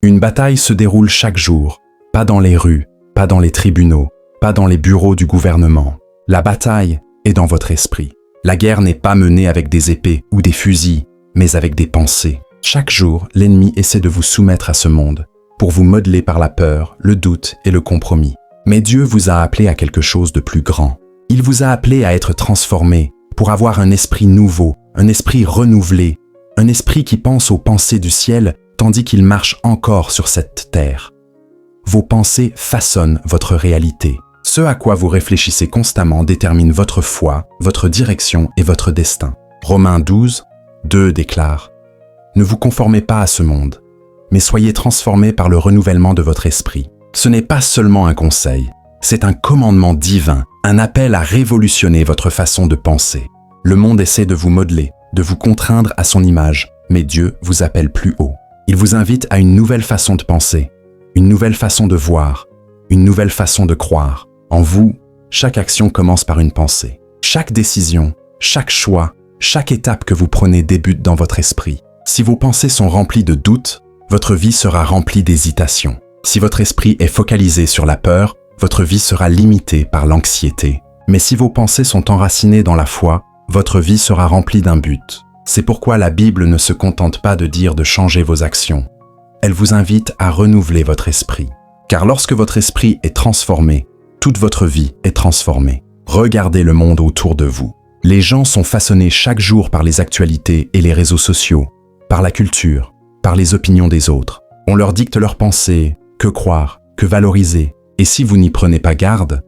Une bataille se déroule chaque jour, pas dans les rues, pas dans les tribunaux, pas dans les bureaux du gouvernement. La bataille est dans votre esprit. La guerre n'est pas menée avec des épées ou des fusils, mais avec des pensées. Chaque jour, l'ennemi essaie de vous soumettre à ce monde, pour vous modeler par la peur, le doute et le compromis. Mais Dieu vous a appelé à quelque chose de plus grand. Il vous a appelé à être transformé, pour avoir un esprit nouveau, un esprit renouvelé, un esprit qui pense aux pensées du ciel, tandis qu'il marche encore sur cette terre. Vos pensées façonnent votre réalité. Ce à quoi vous réfléchissez constamment détermine votre foi, votre direction et votre destin. Romains 12, 2 déclare « Ne vous conformez pas à ce monde, mais soyez transformés par le renouvellement de votre esprit. » Ce n'est pas seulement un conseil, c'est un commandement divin, un appel à révolutionner votre façon de penser. Le monde essaie de vous modeler, de vous contraindre à son image, mais Dieu vous appelle plus haut. Il vous invite à une nouvelle façon de penser, une nouvelle façon de voir, une nouvelle façon de croire. En vous, chaque action commence par une pensée. Chaque décision, chaque choix, chaque étape que vous prenez débute dans votre esprit. Si vos pensées sont remplies de doutes, votre vie sera remplie d'hésitation. Si votre esprit est focalisé sur la peur, votre vie sera limitée par l'anxiété. Mais si vos pensées sont enracinées dans la foi, votre vie sera remplie d'un but. C'est pourquoi la Bible ne se contente pas de dire de changer vos actions. Elle vous invite à renouveler votre esprit. Car lorsque votre esprit est transformé, toute votre vie est transformée. Regardez le monde autour de vous. Les gens sont façonnés chaque jour par les actualités et les réseaux sociaux, par la culture, par les opinions des autres. On leur dicte leurs pensées, que croire, que valoriser. Et si vous n'y prenez pas garde,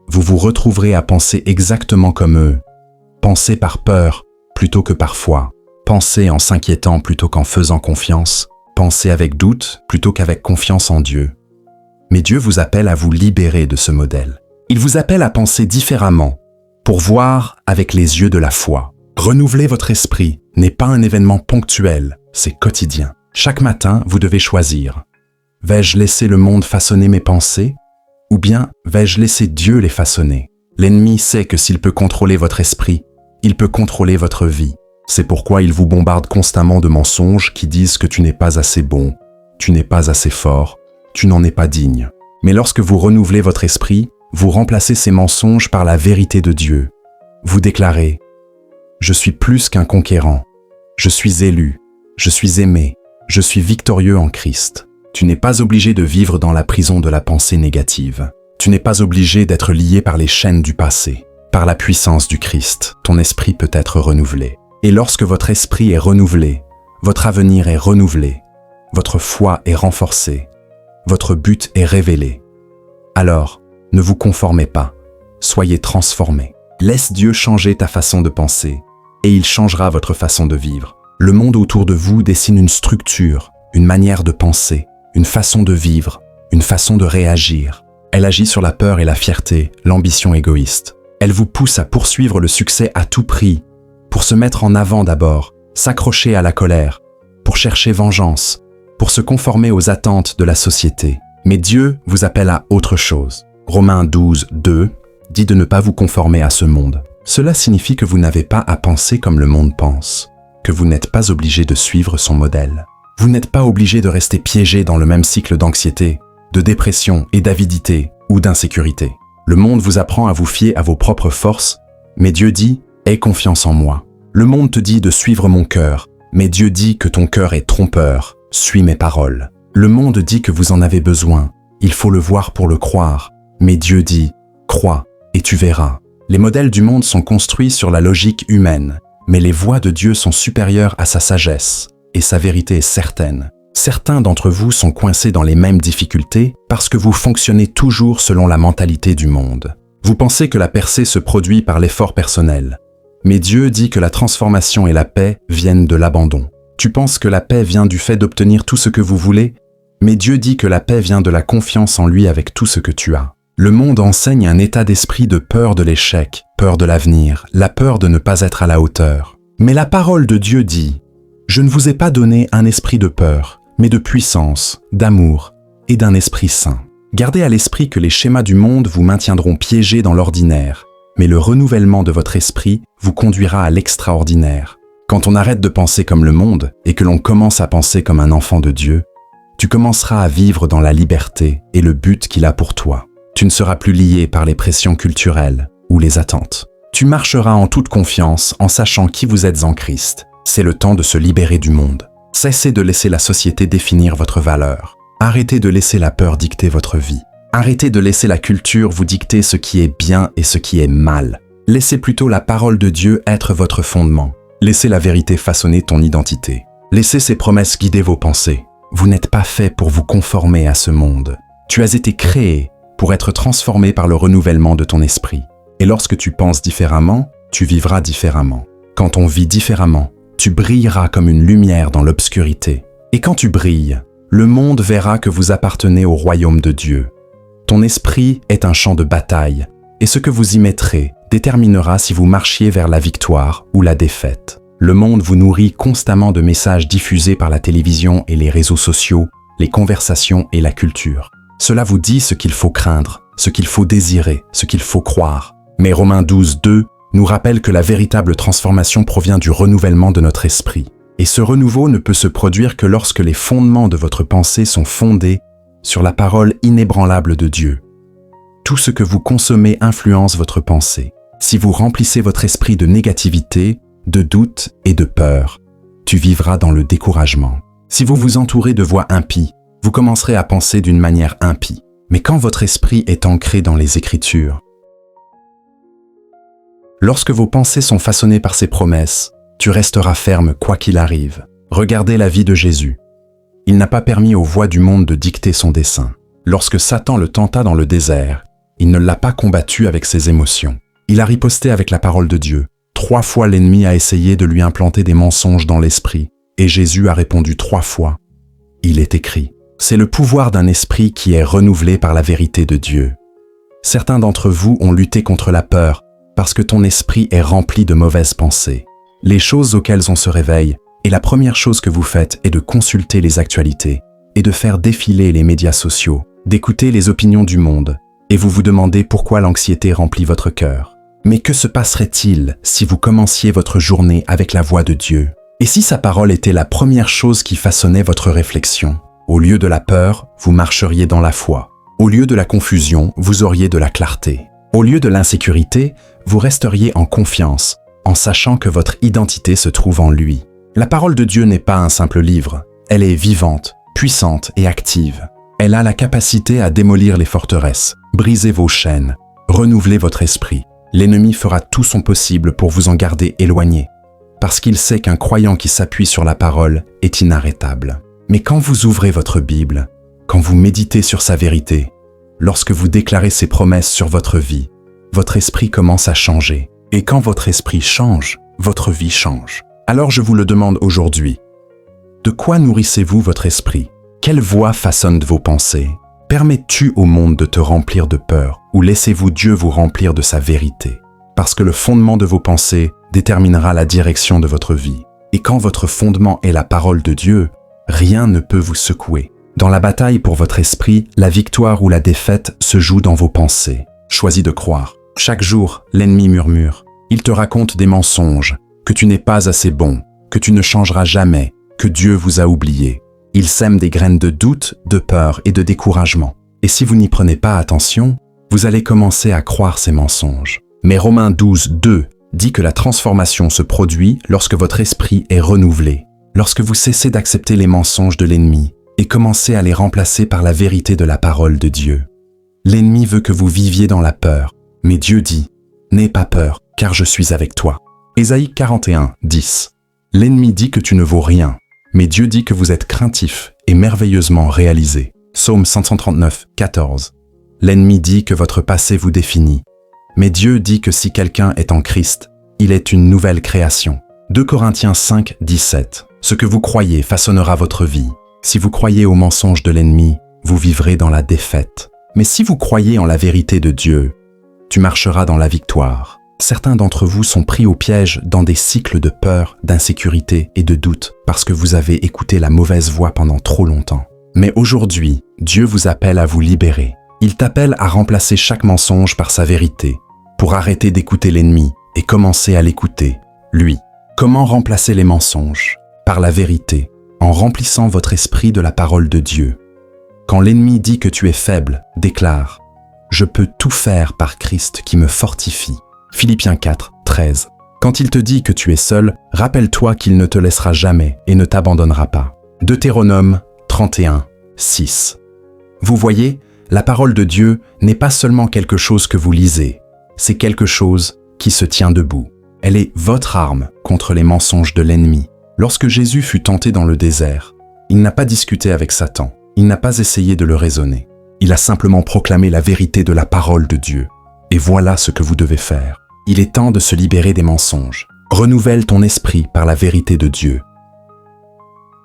vous vous retrouverez à penser exactement comme eux. Pensez par peur plutôt que par foi. Pensez en s'inquiétant plutôt qu'en faisant confiance. Pensez avec doute plutôt qu'avec confiance en Dieu. Mais Dieu vous appelle à vous libérer de ce modèle. Il vous appelle à penser différemment, pour voir avec les yeux de la foi. Renouveler votre esprit n'est pas un événement ponctuel, c'est quotidien. Chaque matin, vous devez choisir. Vais-je laisser le monde façonner mes pensées? Ou bien vais-je laisser Dieu les façonner? L'ennemi sait que s'il peut contrôler votre esprit, il peut contrôler votre vie. C'est pourquoi il vous bombarde constamment de mensonges qui disent que tu n'es pas assez bon, tu n'es pas assez fort, tu n'en es pas digne. Mais lorsque vous renouvelez votre esprit, vous remplacez ces mensonges par la vérité de Dieu. Vous déclarez « Je suis plus qu'un conquérant, je suis élu, je suis aimé, je suis victorieux en Christ. » Tu n'es pas obligé de vivre dans la prison de la pensée négative. Tu n'es pas obligé d'être lié par les chaînes du passé. Par la puissance du Christ, ton esprit peut être renouvelé. Et lorsque votre esprit est renouvelé, votre avenir est renouvelé, votre foi est renforcée, votre but est révélé. Alors, ne vous conformez pas, soyez transformés. Laisse Dieu changer ta façon de penser, et il changera votre façon de vivre. Le monde autour de vous dessine une structure, une manière de penser, une façon de vivre, une façon de réagir. Elle agit sur la peur et la fierté, l'ambition égoïste. Elle vous pousse à poursuivre le succès à tout prix, pour se mettre en avant d'abord, s'accrocher à la colère, pour chercher vengeance, pour se conformer aux attentes de la société. Mais Dieu vous appelle à autre chose. Romains 12, 2 dit de ne pas vous conformer à ce monde. Cela signifie que vous n'avez pas à penser comme le monde pense, que vous n'êtes pas obligé de suivre son modèle. Vous n'êtes pas obligé de rester piégé dans le même cycle d'anxiété, de dépression et d'avidité ou d'insécurité. Le monde vous apprend à vous fier à vos propres forces, mais Dieu dit « Aie confiance en moi ». Le monde te dit de suivre mon cœur, mais Dieu dit que ton cœur est trompeur, suis mes paroles. Le monde dit que vous en avez besoin, il faut le voir pour le croire, mais Dieu dit « Crois et tu verras ». Les modèles du monde sont construits sur la logique humaine, mais les voies de Dieu sont supérieures à sa sagesse, et sa vérité est certaine. Certains d'entre vous sont coincés dans les mêmes difficultés parce que vous fonctionnez toujours selon la mentalité du monde. Vous pensez que la percée se produit par l'effort personnel. Mais Dieu dit que la transformation et la paix viennent de l'abandon. Tu penses que la paix vient du fait d'obtenir tout ce que vous voulez, mais Dieu dit que la paix vient de la confiance en lui avec tout ce que tu as. Le monde enseigne un état d'esprit de peur de l'échec, peur de l'avenir, la peur de ne pas être à la hauteur. Mais la parole de Dieu dit « Je ne vous ai pas donné un esprit de peur, mais de puissance, d'amour et d'un esprit saint. » Gardez à l'esprit que les schémas du monde vous maintiendront piégés dans l'ordinaire, mais le renouvellement de votre esprit vous conduira à l'extraordinaire. Quand on arrête de penser comme le monde et que l'on commence à penser comme un enfant de Dieu, tu Tu commenceras à vivre dans la liberté et le but qu'il a pour toi. Tu ne seras plus lié par les pressions culturelles ou les attentes. Tu marcheras en toute confiance en sachant qui vous êtes en Christ. C'est le temps de se libérer du monde. Cessez de laisser la société définir votre valeur. Arrêtez de laisser la peur dicter votre vie. Arrêtez de laisser la culture vous dicter ce qui est bien et ce qui est mal. Laissez plutôt la parole de Dieu être votre fondement. Laissez la vérité façonner ton identité. Laissez ses promesses guider vos pensées. Vous n'êtes pas fait pour vous conformer à ce monde. Tu as été créé pour être transformé par le renouvellement de ton esprit. Et lorsque tu penses différemment, tu vivras différemment. Quand on vit différemment, tu brilleras comme une lumière dans l'obscurité. Et quand tu brilles, le monde verra que vous appartenez au royaume de Dieu. Ton esprit est un champ de bataille, et ce que vous y mettrez déterminera si vous marchiez vers la victoire ou la défaite. Le monde vous nourrit constamment de messages diffusés par la télévision et les réseaux sociaux, les conversations et la culture. Cela vous dit ce qu'il faut craindre, ce qu'il faut désirer, ce qu'il faut croire. Mais Romains 12, 2 nous rappelle que la véritable transformation provient du renouvellement de notre esprit. Et ce renouveau ne peut se produire que lorsque les fondements de votre pensée sont fondés sur la parole inébranlable de Dieu. Tout ce que vous consommez influence votre pensée. Si vous remplissez votre esprit de négativité, de doute et de peur, tu vivras dans le découragement. Si vous vous entourez de voix impies, vous commencerez à penser d'une manière impie. Mais quand votre esprit est ancré dans les Écritures, lorsque vos pensées sont façonnées par ses promesses, tu resteras ferme quoi qu'il arrive. Regardez la vie de Jésus. Il n'a pas permis aux voix du monde de dicter son dessein. Lorsque Satan le tenta dans le désert, il ne l'a pas combattu avec ses émotions. Il a riposté avec la parole de Dieu. 3 fois l'ennemi a essayé de lui implanter des mensonges dans l'esprit, et Jésus a répondu 3 fois. Il est écrit. C'est le pouvoir d'un esprit qui est renouvelé par la vérité de Dieu. Certains d'entre vous ont lutté contre la peur, parce que ton esprit est rempli de mauvaises pensées. Les choses auxquelles on se réveille, et la première chose que vous faites est de consulter les actualités, et de faire défiler les médias sociaux, d'écouter les opinions du monde, et vous vous demandez pourquoi l'anxiété remplit votre cœur. Mais que se passerait-il si vous commenciez votre journée avec la voix de Dieu? Et si sa parole était la première chose qui façonnait votre réflexion? Au lieu de la peur, vous marcheriez dans la foi. Au lieu de la confusion, vous auriez de la clarté. Au lieu de l'insécurité, vous resteriez en confiance, en sachant que votre identité se trouve en lui. La parole de Dieu n'est pas un simple livre. Elle est vivante, puissante et active. Elle a la capacité à démolir les forteresses, briser vos chaînes, renouveler votre esprit. L'ennemi fera tout son possible pour vous en garder éloigné, parce qu'il sait qu'un croyant qui s'appuie sur la parole est inarrêtable. Mais quand vous ouvrez votre Bible, quand vous méditez sur sa vérité, lorsque vous déclarez ses promesses sur votre vie, votre esprit commence à changer. Et quand votre esprit change, votre vie change. Alors je vous le demande aujourd'hui, de quoi nourrissez-vous votre esprit? Quelle voix façonne vos pensées? Permets-tu au monde de te remplir de peur ou laissez-vous Dieu vous remplir de sa vérité? Parce que le fondement de vos pensées déterminera la direction de votre vie. Et quand votre fondement est la parole de Dieu, rien ne peut vous secouer. Dans la bataille pour votre esprit, la victoire ou la défaite se joue dans vos pensées. Choisis de croire. Chaque jour, l'ennemi murmure. Il te raconte des mensonges, que tu n'es pas assez bon, que tu ne changeras jamais, que Dieu vous a oublié. Il sème des graines de doute, de peur et de découragement. Et si vous n'y prenez pas attention, vous allez commencer à croire ces mensonges. Mais Romains 12, 2 dit que la transformation se produit lorsque votre esprit est renouvelé, lorsque vous cessez d'accepter les mensonges de l'ennemi et commencez à les remplacer par la vérité de la parole de Dieu. L'ennemi veut que vous viviez dans la peur, mais Dieu dit « N'aie pas peur, car je suis avec toi ». Ésaïe 41, 10. L'ennemi dit que tu ne vaux rien, mais Dieu dit que vous êtes craintif et merveilleusement réalisé. Psaume 539, 14. L'ennemi dit que votre passé vous définit, mais Dieu dit que si quelqu'un est en Christ, il est une nouvelle création. 2 Corinthiens 5, 17. Ce que vous croyez façonnera votre vie. Si vous croyez aux mensonges de l'ennemi, vous vivrez dans la défaite. Mais si vous croyez en la vérité de Dieu, tu marcheras dans la victoire. Certains d'entre vous sont pris au piège dans des cycles de peur, d'insécurité et de doute parce que vous avez écouté la mauvaise voix pendant trop longtemps. Mais aujourd'hui, Dieu vous appelle à vous libérer. Il t'appelle à remplacer chaque mensonge par sa vérité, pour arrêter d'écouter l'ennemi et commencer à l'écouter, lui. Comment remplacer les mensonges? Par la vérité, en remplissant votre esprit de la parole de Dieu. Quand l'ennemi dit que tu es faible, déclare « Je peux tout faire par Christ qui me fortifie ». Philippiens 4, 13. Quand il te dit que tu es seul, rappelle-toi qu'il ne te laissera jamais et ne t'abandonnera pas. Deutéronome 31, 6. Vous voyez, la parole de Dieu n'est pas seulement quelque chose que vous lisez, c'est quelque chose qui se tient debout. Elle est votre arme contre les mensonges de l'ennemi. Lorsque Jésus fut tenté dans le désert, il n'a pas discuté avec Satan, il n'a pas essayé de le raisonner. Il a simplement proclamé la vérité de la parole de Dieu. Et voilà ce que vous devez faire. Il est temps de se libérer des mensonges. Renouvelle ton esprit par la vérité de Dieu.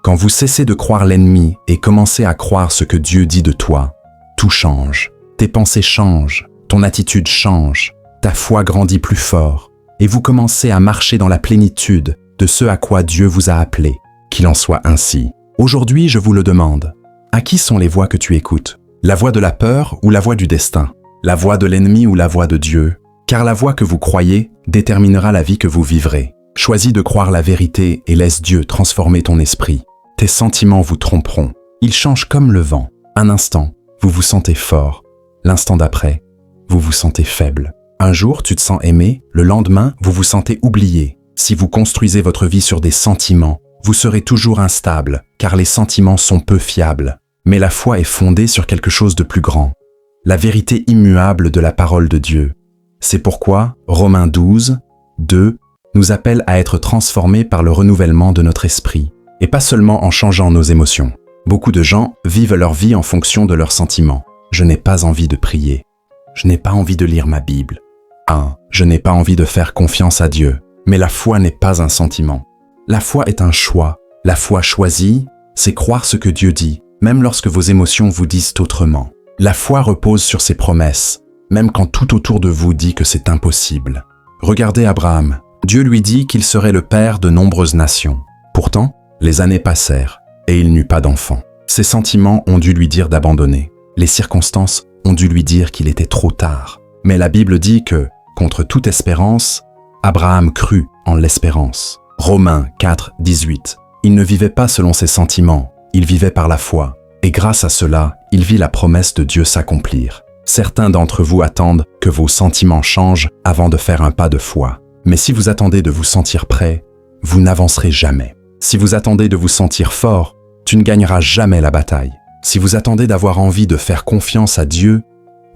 Quand vous cessez de croire l'ennemi et commencez à croire ce que Dieu dit de toi, tout change. Tes pensées changent, ton attitude change, ta foi grandit plus fort, et vous commencez à marcher dans la plénitude de ce à quoi Dieu vous a appelé. Qu'il en soit ainsi. Aujourd'hui, je vous le demande. À qui sont les voix que tu écoutes? La voix de la peur ou la voix du destin? La voix de l'ennemi ou la voix de Dieu? Car la voix que vous croyez déterminera la vie que vous vivrez. Choisis de croire la vérité et laisse Dieu transformer ton esprit. Tes sentiments vous tromperont. Ils changent comme le vent. Un instant, vous vous sentez fort. L'instant d'après, vous vous sentez faible. Un jour, tu te sens aimé. Le lendemain, vous vous sentez oublié. Si vous construisez votre vie sur des sentiments, vous serez toujours instable, car les sentiments sont peu fiables. Mais la foi est fondée sur quelque chose de plus grand. La vérité immuable de la parole de Dieu. C'est pourquoi Romains 12, 2 nous appelle à être transformés par le renouvellement de notre esprit, et pas seulement en changeant nos émotions. Beaucoup de gens vivent leur vie en fonction de leurs sentiments. Je n'ai pas envie de prier. Je n'ai pas envie de lire ma Bible. Je n'ai pas envie de faire confiance à Dieu. Mais la foi n'est pas un sentiment. La foi est un choix. La foi choisie, c'est croire ce que Dieu dit, même lorsque vos émotions vous disent autrement. La foi repose sur ses promesses, même quand tout autour de vous dit que c'est impossible. Regardez Abraham. Dieu lui dit qu'il serait le père de nombreuses nations. Pourtant, les années passèrent et il n'eut pas d'enfant. Ses sentiments ont dû lui dire d'abandonner. Les circonstances ont dû lui dire qu'il était trop tard. Mais la Bible dit que, contre toute espérance, Abraham crut en l'espérance. Romains 4, 18. Il ne vivait pas selon ses sentiments, il vivait par la foi. Et grâce à cela, il vit la promesse de Dieu s'accomplir. Certains d'entre vous attendent que vos sentiments changent avant de faire un pas de foi. Mais si vous attendez de vous sentir prêt, vous n'avancerez jamais. Si vous attendez de vous sentir fort, tu ne gagneras jamais la bataille. Si vous attendez d'avoir envie de faire confiance à Dieu,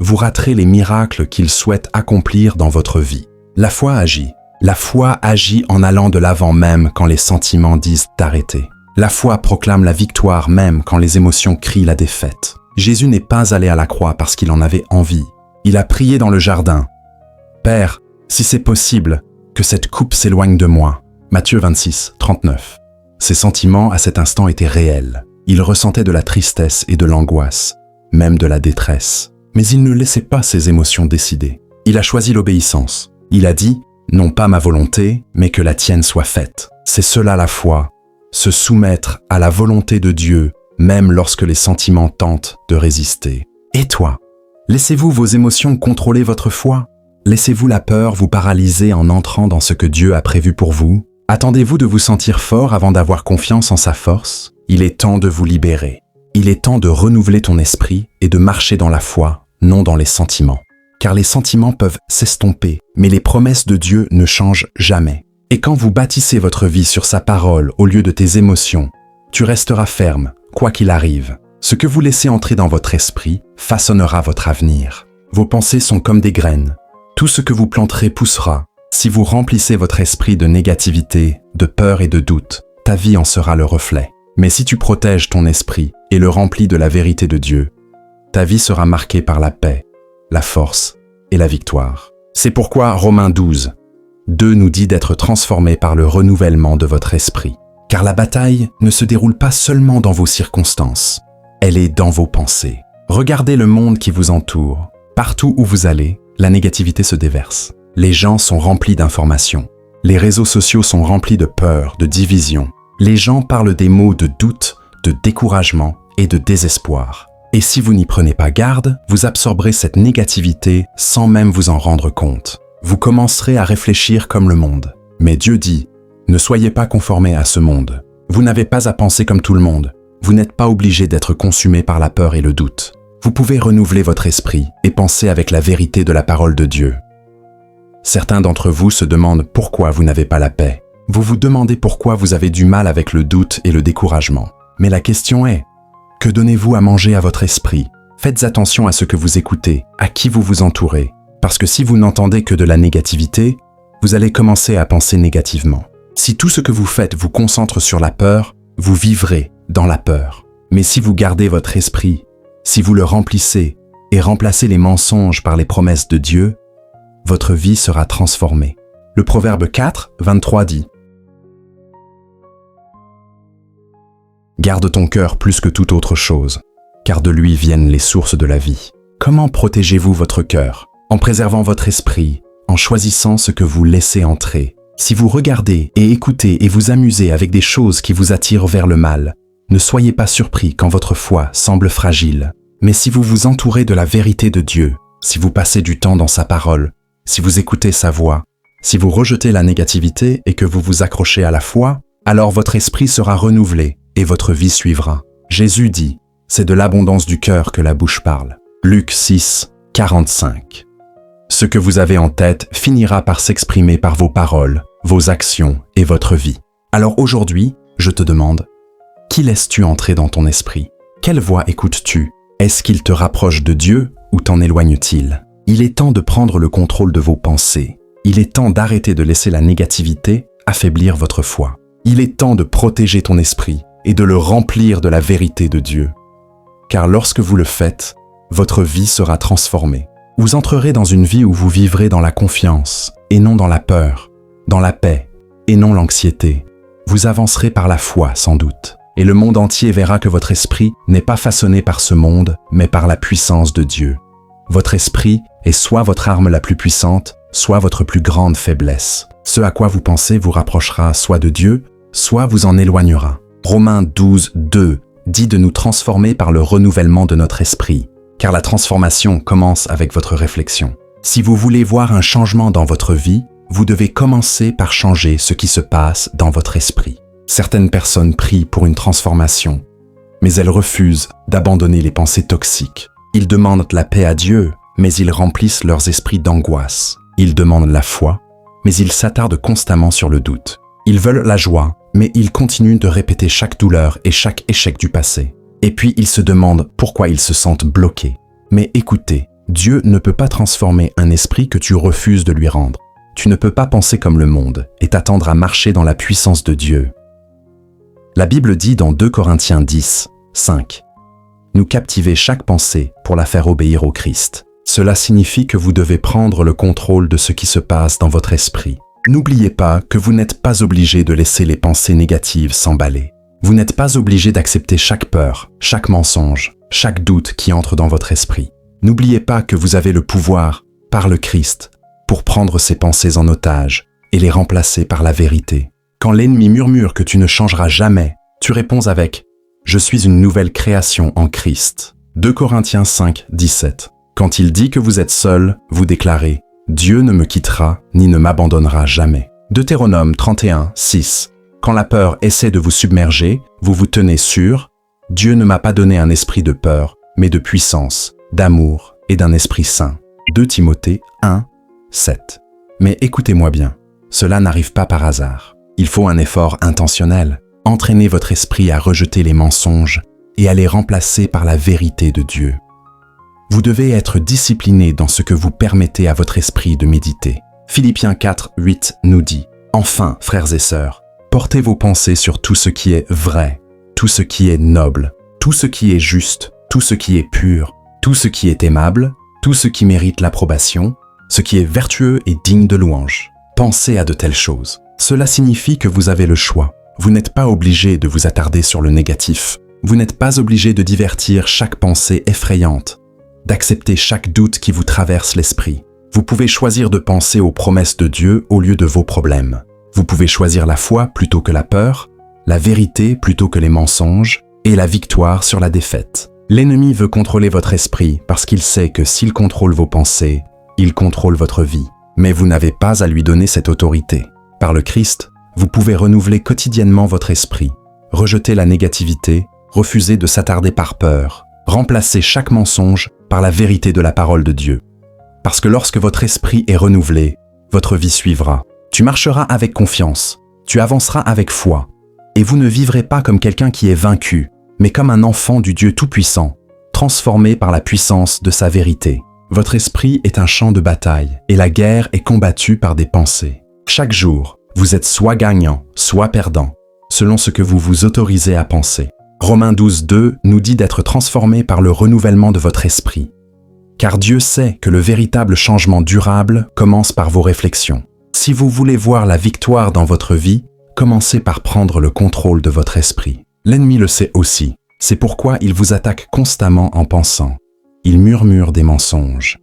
vous raterez les miracles qu'il souhaite accomplir dans votre vie. La foi agit. La foi agit en allant de l'avant même quand les sentiments disent d'arrêter. La foi proclame la victoire même quand les émotions crient la défaite. Jésus n'est pas allé à la croix parce qu'il en avait envie. Il a prié dans le jardin. « Père, si c'est possible, que cette coupe s'éloigne de moi. » Matthieu 26, 39. Ses sentiments à cet instant étaient réels. Il ressentait de la tristesse et de l'angoisse, même de la détresse. Mais il ne laissait pas ses émotions décider. Il a choisi l'obéissance. Il a dit « Non pas ma volonté, mais que la tienne soit faite. » C'est cela la foi, se soumettre à la volonté de Dieu, même lorsque les sentiments tentent de résister. Et toi, laissez-vous vos émotions contrôler votre foi? Laissez-vous la peur vous paralyser en entrant dans ce que Dieu a prévu pour vous? Attendez-vous de vous sentir fort avant d'avoir confiance en sa force? Il est temps de vous libérer. Il est temps de renouveler ton esprit et de marcher dans la foi, non dans les sentiments. Car les sentiments peuvent s'estomper, mais les promesses de Dieu ne changent jamais. Et quand vous bâtissez votre vie sur sa parole au lieu de tes émotions, tu resteras ferme, quoi qu'il arrive. Ce que vous laissez entrer dans votre esprit façonnera votre avenir. Vos pensées sont comme des graines. Tout ce que vous planterez poussera. Si vous remplissez votre esprit de négativité, de peur et de doute, ta vie en sera le reflet. Mais si tu protèges ton esprit et le remplis de la vérité de Dieu, ta vie sera marquée par la paix, la force et la victoire. C'est pourquoi Romains 12, 2 nous dit d'être transformés par le renouvellement de votre esprit. Car la bataille ne se déroule pas seulement dans vos circonstances, elle est dans vos pensées. Regardez le monde qui vous entoure. Partout où vous allez, la négativité se déverse. Les gens sont remplis d'informations. Les réseaux sociaux sont remplis de peur, de division. Les gens parlent des mots de doute, de découragement et de désespoir. Et si vous n'y prenez pas garde, vous absorberez cette négativité sans même vous en rendre compte. Vous commencerez à réfléchir comme le monde. Mais Dieu dit, ne soyez pas conformés à ce monde, Vous n'avez pas à penser comme tout le monde. Vous n'êtes pas obligé d'être consumé par la peur et le doute. Vous pouvez renouveler votre esprit et penser avec la vérité de la parole de Dieu. Certains d'entre vous se demandent pourquoi vous n'avez pas la paix. Vous vous demandez pourquoi vous avez du mal avec le doute et le découragement. Mais la question est, que donnez-vous à manger à votre esprit? Faites attention à ce que vous écoutez, à qui vous vous entourez. Parce que si vous n'entendez que de la négativité, vous allez commencer à penser négativement. Si tout ce que vous faites vous concentre sur la peur, vous vivrez dans la peur. Mais si vous gardez votre esprit, si vous le remplissez et remplacez les mensonges par les promesses de Dieu, votre vie sera transformée. Le Proverbe 4, 23 dit « Garde ton cœur plus que toute autre chose, car de lui viennent les sources de la vie. » Comment protégez-vous votre cœur? En préservant votre esprit, en choisissant ce que vous laissez entrer. Si vous regardez et écoutez et vous amusez avec des choses qui vous attirent vers le mal, ne soyez pas surpris quand votre foi semble fragile. Mais si vous vous entourez de la vérité de Dieu, si vous passez du temps dans sa parole, si vous écoutez sa voix, si vous rejetez la négativité et que vous vous accrochez à la foi, alors votre esprit sera renouvelé et votre vie suivra. Jésus dit, c'est de l'abondance du cœur que la bouche parle. Luc 6, 45. Ce que vous avez en tête finira par s'exprimer par vos paroles, vos actions et votre vie. Alors aujourd'hui, je te demande, qui laisses-tu entrer dans ton esprit? Quelle voix écoutes-tu? Est-ce qu'il te rapproche de Dieu ou t'en éloigne-t-il? Il est temps de prendre le contrôle de vos pensées. Il est temps d'arrêter de laisser la négativité affaiblir votre foi. Il est temps de protéger ton esprit et de le remplir de la vérité de Dieu. Car lorsque vous le faites, votre vie sera transformée. Vous entrerez dans une vie où vous vivrez dans la confiance et non dans la peur, dans la paix et non l'anxiété. Vous avancerez par la foi sans doute. Et le monde entier verra que votre esprit n'est pas façonné par ce monde, mais par la puissance de Dieu. Votre esprit est soit votre arme la plus puissante, soit votre plus grande faiblesse. Ce à quoi vous pensez vous rapprochera soit de Dieu, soit vous en éloignera. Romains 12, 2 dit de nous transformer par le renouvellement de notre esprit, car la transformation commence avec votre réflexion. Si vous voulez voir un changement dans votre vie, vous devez commencer par changer ce qui se passe dans votre esprit. Certaines personnes prient pour une transformation, mais elles refusent d'abandonner les pensées toxiques. Ils demandent la paix à Dieu, mais ils remplissent leurs esprits d'angoisse. Ils demandent la foi, mais ils s'attardent constamment sur le doute. Ils veulent la joie, mais ils continuent de répéter chaque douleur et chaque échec du passé. Et puis ils se demandent pourquoi ils se sentent bloqués. Mais écoutez, Dieu ne peut pas transformer un esprit que tu refuses de lui rendre. Tu ne peux pas penser comme le monde et t'attendre à marcher dans la puissance de Dieu. La Bible dit dans 2 Corinthiens 10, 5 « Nous captiver chaque pensée pour la faire obéir au Christ. » Cela signifie que vous devez prendre le contrôle de ce qui se passe dans votre esprit. N'oubliez pas que vous n'êtes pas obligé de laisser les pensées négatives s'emballer. Vous n'êtes pas obligé d'accepter chaque peur, chaque mensonge, chaque doute qui entre dans votre esprit. N'oubliez pas que vous avez le pouvoir, par le Christ, pour prendre ces pensées en otage et les remplacer par la vérité. Quand l'ennemi murmure que tu ne changeras jamais, tu réponds avec « Je suis une nouvelle création en Christ ». 2 Corinthiens 5, 17. Quand il dit que vous êtes seul, vous déclarez « Dieu ne me quittera ni ne m'abandonnera jamais ». Deutéronome 31, 6. Quand la peur essaie de vous submerger, vous vous tenez sûr « Dieu ne m'a pas donné un esprit de peur, mais de puissance, d'amour et d'un esprit saint ». 2 Timothée 1, 7. Mais écoutez-moi bien, cela n'arrive pas par hasard. Il faut un effort intentionnel. Entraînez votre esprit à rejeter les mensonges et à les remplacer par la vérité de Dieu. Vous devez être discipliné dans ce que vous permettez à votre esprit de méditer. Philippiens 4, 8 nous dit « Enfin, frères et sœurs, portez vos pensées sur tout ce qui est vrai, tout ce qui est noble, tout ce qui est juste, tout ce qui est pur, tout ce qui est aimable, tout ce qui mérite l'approbation, ce qui est vertueux et digne de louange. Pensez à de telles choses. » Cela signifie que vous avez le choix. Vous n'êtes pas obligé de vous attarder sur le négatif. Vous n'êtes pas obligé de divertir chaque pensée effrayante, d'accepter chaque doute qui vous traverse l'esprit. Vous pouvez choisir de penser aux promesses de Dieu au lieu de vos problèmes. Vous pouvez choisir la foi plutôt que la peur, la vérité plutôt que les mensonges, et la victoire sur la défaite. L'ennemi veut contrôler votre esprit parce qu'il sait que s'il contrôle vos pensées, il contrôle votre vie. Mais vous n'avez pas à lui donner cette autorité. Par le Christ, vous pouvez renouveler quotidiennement votre esprit rejetez la négativité, refusez de s'attarder par peur. Remplacez chaque mensonge par la vérité de la parole de Dieu. Parce que lorsque votre esprit est renouvelé, votre vie suivra. Tu marcheras avec confiance, tu avanceras avec foi, et vous ne vivrez pas comme quelqu'un qui est vaincu, mais comme un enfant du Dieu Tout-Puissant, transformé par la puissance de sa vérité. Votre esprit est un champ de bataille, et la guerre est combattue par des pensées. Chaque jour, vous êtes soit gagnant, soit perdant, selon ce que vous vous autorisez à penser. Romains 12:2 nous dit d'être transformé par le renouvellement de votre esprit. Car Dieu sait que le véritable changement durable commence par vos réflexions. Si vous voulez voir la victoire dans votre vie, commencez par prendre le contrôle de votre esprit. L'ennemi le sait aussi. C'est pourquoi il vous attaque constamment en pensant. Il murmure des mensonges.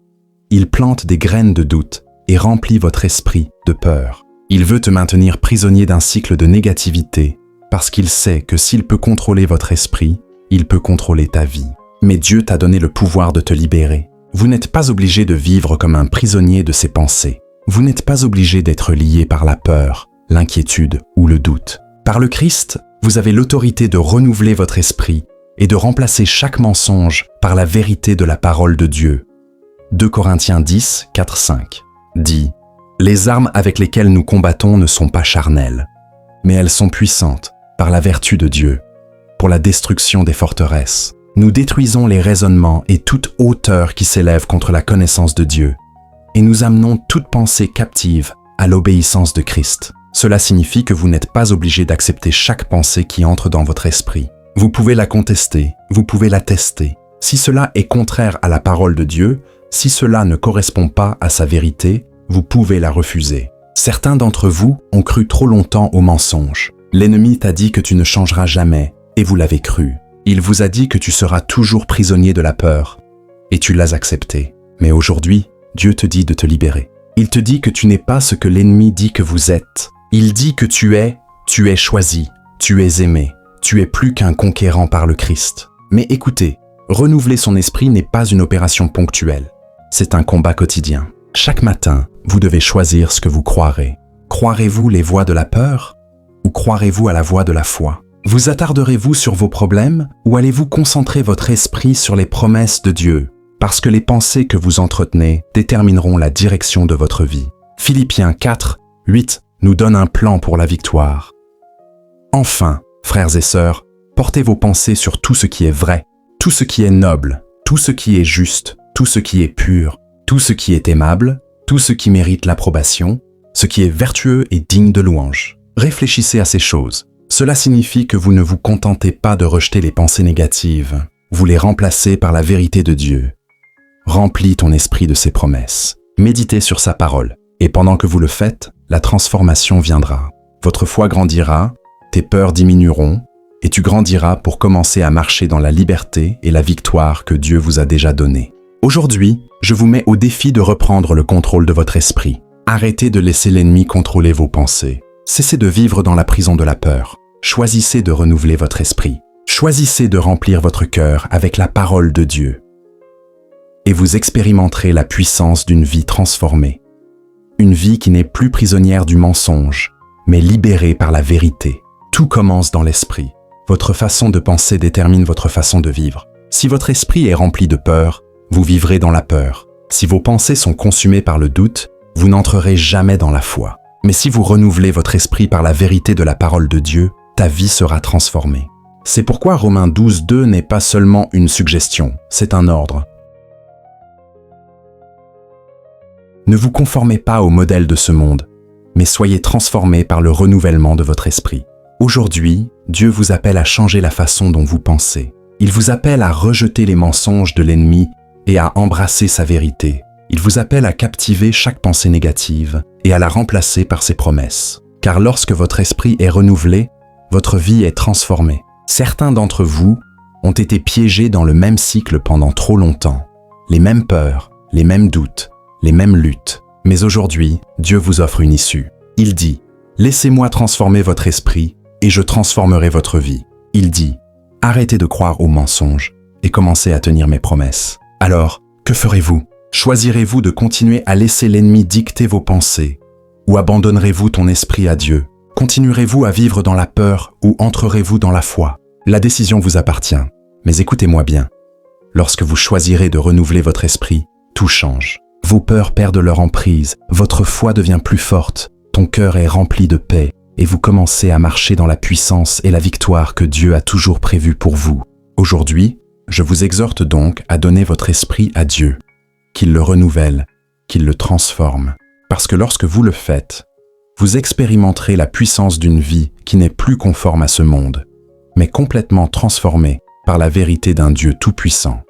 Il plante des graines de doute et remplit votre esprit de peur. Il veut te maintenir prisonnier d'un cycle de négativité parce qu'il sait que s'il peut contrôler votre esprit, il peut contrôler ta vie. Mais Dieu t'a donné le pouvoir de te libérer. Vous n'êtes pas obligé de vivre comme un prisonnier de ses pensées. Vous n'êtes pas obligé d'être lié par la peur, l'inquiétude ou le doute. Par le Christ, vous avez l'autorité de renouveler votre esprit et de remplacer chaque mensonge par la vérité de la parole de Dieu. 2 Corinthiens 10, 4, 5 dit « Les armes avec lesquelles nous combattons ne sont pas charnelles, mais elles sont puissantes par la vertu de Dieu, pour la destruction des forteresses. Nous détruisons les raisonnements et toute hauteur qui s'élève contre la connaissance de Dieu, et nous amenons toute pensée captive à l'obéissance de Christ. » Cela signifie que vous n'êtes pas obligé d'accepter chaque pensée qui entre dans votre esprit. Vous pouvez la contester, vous pouvez la tester. Si cela est contraire à la parole de Dieu, si cela ne correspond pas à sa vérité, vous pouvez la refuser. Certains d'entre vous ont cru trop longtemps aux mensonges. L'ennemi t'a dit que tu ne changeras jamais, et vous l'avez cru. Il vous a dit que tu seras toujours prisonnier de la peur, et tu l'as accepté. Mais aujourd'hui, Dieu te dit de te libérer. Il te dit que tu n'es pas ce que l'ennemi dit que vous êtes. Il dit que tu es choisi, tu es aimé, tu es plus qu'un conquérant par le Christ. Mais écoutez, renouveler son esprit n'est pas une opération ponctuelle, c'est un combat quotidien. Chaque matin, vous devez choisir ce que vous croirez. Croirez-vous les voix de la peur ou croirez-vous à la voix de la foi? Vous attarderez-vous sur vos problèmes ou allez-vous concentrer votre esprit sur les promesses de Dieu? Parce que les pensées que vous entretenez détermineront la direction de votre vie. Philippiens 4, 8 nous donne un plan pour la victoire. Enfin, frères et sœurs, portez vos pensées sur tout ce qui est vrai, tout ce qui est noble, tout ce qui est juste, tout ce qui est pur, tout ce qui est aimable, tout ce qui mérite l'approbation, ce qui est vertueux et digne de louange. Réfléchissez à ces choses. Cela signifie que vous ne vous contentez pas de rejeter les pensées négatives, vous les remplacez par la vérité de Dieu. Remplis ton esprit de ses promesses. Méditez sur sa parole. Et pendant que vous le faites, la transformation viendra. Votre foi grandira, tes peurs diminueront, et tu grandiras pour commencer à marcher dans la liberté et la victoire que Dieu vous a déjà donnée. Aujourd'hui, je vous mets au défi de reprendre le contrôle de votre esprit. Arrêtez de laisser l'ennemi contrôler vos pensées. Cessez de vivre dans la prison de la peur. Choisissez de renouveler votre esprit. Choisissez de remplir votre cœur avec la parole de Dieu. Et vous expérimenterez la puissance d'une vie transformée. Une vie qui n'est plus prisonnière du mensonge, mais libérée par la vérité. Tout commence dans l'esprit. Votre façon de penser détermine votre façon de vivre. Si votre esprit est rempli de peur, vous vivrez dans la peur. Si vos pensées sont consumées par le doute, vous n'entrerez jamais dans la foi. Mais si vous renouvelez votre esprit par la vérité de la parole de Dieu, ta vie sera transformée. C'est pourquoi Romains 12:2 n'est pas seulement une suggestion, c'est un ordre. Ne vous conformez pas au modèle de ce monde, mais soyez transformés par le renouvellement de votre esprit. Aujourd'hui, Dieu vous appelle à changer la façon dont vous pensez. Il vous appelle à rejeter les mensonges de l'ennemi et à embrasser sa vérité. Il vous appelle à captiver chaque pensée négative et à la remplacer par ses promesses. Car lorsque votre esprit est renouvelé, votre vie est transformée. Certains d'entre vous ont été piégés dans le même cycle pendant trop longtemps. Les mêmes peurs, les mêmes doutes, les mêmes luttes. Mais aujourd'hui, Dieu vous offre une issue. Il dit « Laissez-moi transformer votre esprit et je transformerai votre vie. » Il dit « Arrêtez de croire aux mensonges et commencez à tenir mes promesses. » Alors, que ferez-vous? Choisirez-vous de continuer à laisser l'ennemi dicter vos pensées ou abandonnerez-vous ton esprit à Dieu? Continuerez-vous à vivre dans la peur ou entrerez-vous dans la foi? La décision vous appartient. Mais écoutez-moi bien. Lorsque vous choisirez de renouveler votre esprit, tout change. Vos peurs perdent leur emprise, votre foi devient plus forte, ton cœur est rempli de paix et vous commencez à marcher dans la puissance et la victoire que Dieu a toujours prévue pour vous. Aujourd'hui, je vous exhorte donc à donner votre esprit à Dieu, qu'il le renouvelle, qu'il le transforme. Parce que lorsque vous le faites, vous expérimenterez la puissance d'une vie qui n'est plus conforme à ce monde, mais complètement transformée par la vérité d'un Dieu tout-puissant.